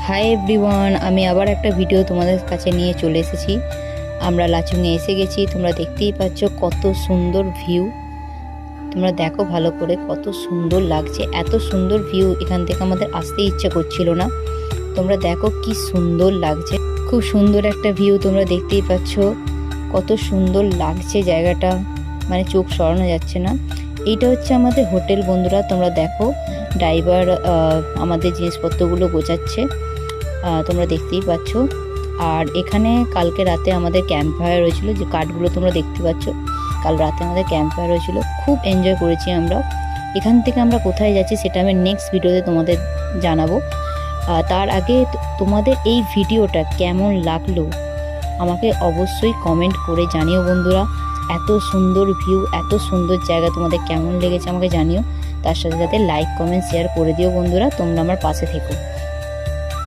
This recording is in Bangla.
হাই এভরিওয়ান, আমি আবার একটা ভিডিও তোমাদের কাছে নিয়ে চলে এসেছি। আমরা লাচুংয়ে এসে গেছি। তোমরা দেখতেই পাচ্ছ কত সুন্দর ভিউ। তোমরা দেখো ভালো করে, কত সুন্দর লাগছে। এত সুন্দর ভিউ, এখান থেকে আমাদের আসতে ইচ্ছা করছিল না। তোমরা দেখো কি সুন্দর লাগছে, খুব সুন্দর একটা ভিউ। তোমরা দেখতেই পাচ্ছ কত সুন্দর লাগছে জায়গাটা, মানে চোখ সরানো যাচ্ছে না। এইটা হচ্ছে আমাদের হোটেল বন্ধুরা। তোমরা দেখো ড্রাইভার আমাদের জিনিসপত্রগুলো গোছাচ্ছে, তোমরা দেখতেই পাচ্ছ। আর এখানে কালকে রাতে আমাদের ক্যাম্প ফায়ার হয়েছিল, যে কাঠগুলো তোমরা দেখতে পাচ্ছ। কাল রাতে আমাদের ক্যাম্প ফায়ার হয়েছিল, খুব এনজয় করেছি আমরা। এখান থেকে আমরা কোথায় যাচ্ছি সেটা আমি নেক্সট ভিডিওতে তোমাদের জানাবো। তার আগে তোমাদের এই ভিডিওটা কেমন লাগলো আমাকে অবশ্যই কমেন্ট করে জানিও বন্ধুরা। এত সুন্দর ভিউ, এত সুন্দর জায়গা তোমাদের কেমন লেগেছে আমাকে জানিও। তার সাথে সাথে লাইক কমেন্ট শেয়ার করে দিও বন্ধুরা। তোমরা আমার পাশে থেকো।